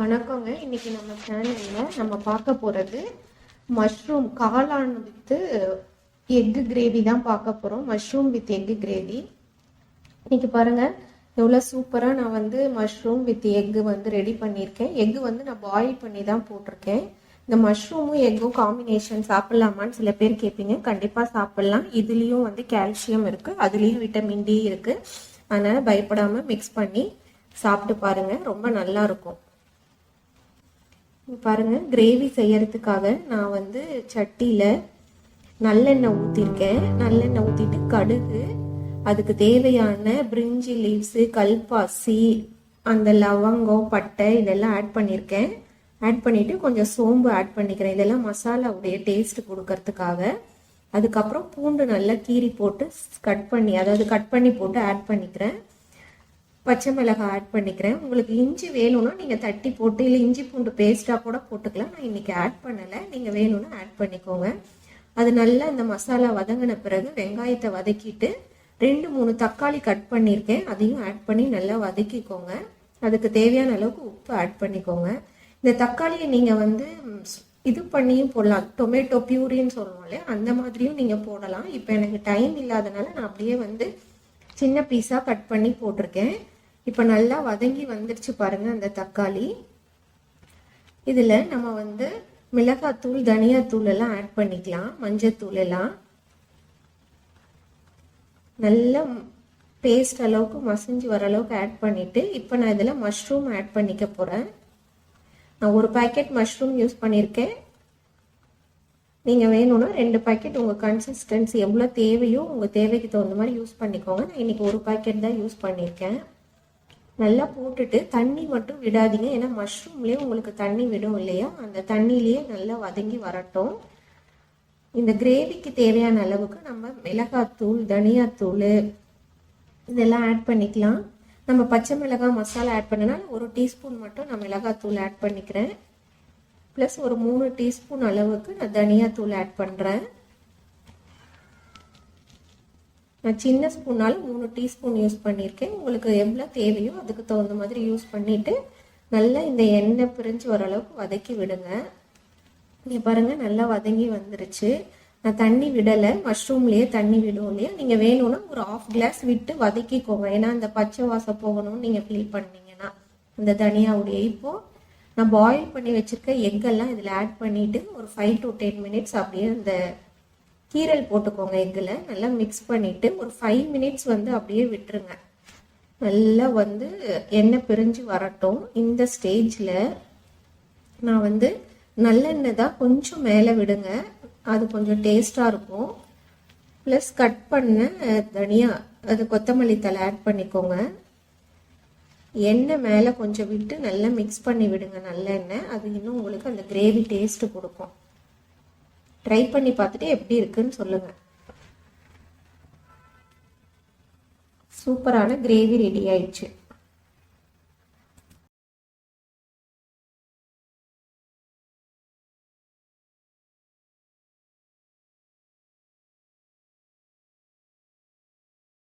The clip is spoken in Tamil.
வணக்கங்க. இன்னைக்கு நம்ம சேனல்ல நம்ம பார்க்க போறது மஷ்ரூம் காளான் வித் எக் கிரேவி தான் பார்க்க போறோம். Mushroom with egg gravy. இன்னைக்கு பாருங்க எவ்வளவு சூப்பரா நான் மஷ்ரூம் வித் எக் ரெடி பண்ணியிருக்கேன். எக் நான் பாயில் பண்ணி தான் போட்டிருக்கேன். இந்த மஷ்ரூமும் எக்கும் காம்பினேஷன் சாப்பிடலாமான்னு சில பேர் கேட்பீங்க. கண்டிப்பா சாப்பிடலாம். இதுலயும் கால்சியம் இருக்கு, அதுலயும் விட்டமின் டி இருக்கு. அதனால பயப்படாம மிக்ஸ் பண்ணி சாப்பிட்டு பாருங்க, ரொம்ப நல்லா இருக்கும். பாருங்க, கிரேவி செய்யறதுக்காக நான் சட்டியில நல்லெண்ணெய் ஊத்திருக்கேன். நல்லெண்ணெய் ஊத்திட்டு கடுகு, அதுக்கு தேவையான பிரிஞ்சி லீவ்ஸ், கல்பாசி, அந்த லவங்கம், பட்டை இதெல்லாம் ஆட் பண்ணியிருக்கேன். ஆட் பண்ணிட்டு கொஞ்சம் சோம்பு ஆட் பண்ணிக்கிறேன். இதெல்லாம் மசாலாவுடைய டேஸ்ட் கொடுக்கறதுக்காக. அதுக்கப்புறம் பூண்டு நல்லா கீரி போட்டு கட் பண்ணி போட்டு ஆட் பண்ணிக்கிறேன். பச்சை மிளகாய் ஆட் பண்ணிக்கிறேன். உங்களுக்கு இஞ்சி வேணும்னா நீங்க தட்டி போட்டு, இல்லை இஞ்சி பூண்டு பேஸ்டா கூட போட்டுக்கலாம். நான் இன்னைக்கு ஆட் பண்ணலை, நீங்க வேணும்னா ஆட் பண்ணிக்கோங்க. அது நல்லா இந்த மசாலா வதங்கின பிறகு வெங்காயத்தை வதக்கிட்டு 2-3 தக்காளி கட் பண்ணியிருக்கேன், அதையும் ஆட் பண்ணி நல்லா வதக்கிக்கோங்க. அதுக்கு தேவையான அளவுக்கு உப்பு ஆட் பண்ணிக்கோங்க. இந்த தக்காளியை நீங்க இது பண்ணியும் போடலாம், டொமேட்டோ பியூரின்னு சொல்லுவோம் இல்லையா, அந்த மாதிரியும் நீங்க போடலாம். இப்போ எனக்கு டைம் இல்லாதனால நான் அப்படியே சின்ன பீஸா கட் பண்ணி போட்டிருக்கேன். இப்ப நல்லா வதங்கி வந்துருச்சு பாருங்க அந்த தக்காளி. இதுல நம்ம மிளகாத்தூள், தனியாத்தூள் எல்லாம் ஆட் பண்ணிக்கலாம், மஞ்சத்தூள் எல்லாம். நல்லா பேஸ்ட் அளவுக்கு மசிஞ்சு வர அளவுக்கு ஆட் பண்ணிட்டு இப்ப நான் இதுல மஷ்ரூம் ஆட் பண்ணிக்க போறேன். நான் 1 பாக்கெட் மஷ்ரூம் யூஸ் பண்ணியிருக்கேன். நீங்க வேணும்னா 2 பாக்கெட், உங்க கன்சிஸ்டன்சி எவ்வளவு தேவையோ உங்க தேவைக்கு தகுந்த மாதிரி யூஸ் பண்ணிக்கோங்க. நான் இன்னைக்கு 1 பாக்கெட் தான் யூஸ் பண்ணியிருக்கேன். நல்லா போட்டுட்டு தண்ணி மட்டும் விடாதீங்க, ஏன்னா மஷ்ரூம்லயே உங்களுக்கு தண்ணி விடும் இல்லையா, அந்த தண்ணியிலேயே நல்லா வதங்கி வரட்டும். இந்த கிரேவிக்கு தேவையான அளவுக்கு நம்ம மிளகாத்தூள், தனியாத்தூள் இதெல்லாம் ஆட் பண்ணிக்கலாம். நம்ம பச்சை மிளகாய் மசாலா ஆட் பண்ணனால 1 டீஸ்பூன் மட்டும் நான் மிளகாத்தூள் ஆட் பண்ணிக்கிறேன். பிளஸ் ஒரு 3 டீஸ்பூன் அளவுக்கு நான் தனியாத்தூள் ஆட் பண்றேன். நான் சின்ன ஸ்பூனால 3 டீஸ்பூன் யூஸ் பண்ணியிருக்கேன். உங்களுக்கு எவ்வளவு தேவையோ அதுக்கு தகுந்த மாதிரி யூஸ் பண்ணிட்டு நல்லா இந்த எண்ணெய் பிரிஞ்சு வர அளவுக்கு வதக்கி விடுங்க. இங்க பாருங்க நல்லா வதங்கி வந்துருச்சு. நான் தண்ணி விடல, மஷ்ரூம்லயே தண்ணி விடும் இல்லையா, நீங்க வேணும்னா ஒரு 1/2 கிளாஸ் விட்டு வதக்கிக்கோங்க. ஏன்னா அந்த பச்சை வாசம் போகணும்னு நீங்க ஃபீல் பண்ணீங்கன்னா அந்த தனியாவுடைய. இப்போ நான் பாயில் பண்ணி வச்சிருக்க எக்கெல்லாம் இதில் ஆட் பண்ணிட்டு ஒரு 5 to 10 மினிட்ஸ் அப்படியே அந்த கீரல் போட்டுக்கோங்க. எக்கில் நல்லா மிக்ஸ் பண்ணிட்டு ஒரு 5 மினிட்ஸ் அப்படியே விட்டுருங்க. நல்லா எண்ணெய் பிரிஞ்சு வரட்டும். இந்த ஸ்டேஜில் நான் நல்லெண்ணெய் தான் கொஞ்சம் மேலே விடுங்க, அது கொஞ்சம் டேஸ்டாக இருக்கும். ப்ளஸ் கட் பண்ண தனியா, அது கொத்தமல்லி தழை ஆட் பண்ணிக்கோங்க. எண்ணெய் மேலே கொஞ்சம் விட்டு நல்லா மிக்ஸ் பண்ணி விடுங்க நல்லெண்ணெய். அது இன்னும் உங்களுக்கு அந்த கிரேவி டேஸ்ட் கொடுக்கும். ட்ரை பண்ணி பார்த்துட்டு எப்படி இருக்குன்னு சொல்லுங்க. சூப்பரான கிரேவி ரெடி ஆயிடுச்சு.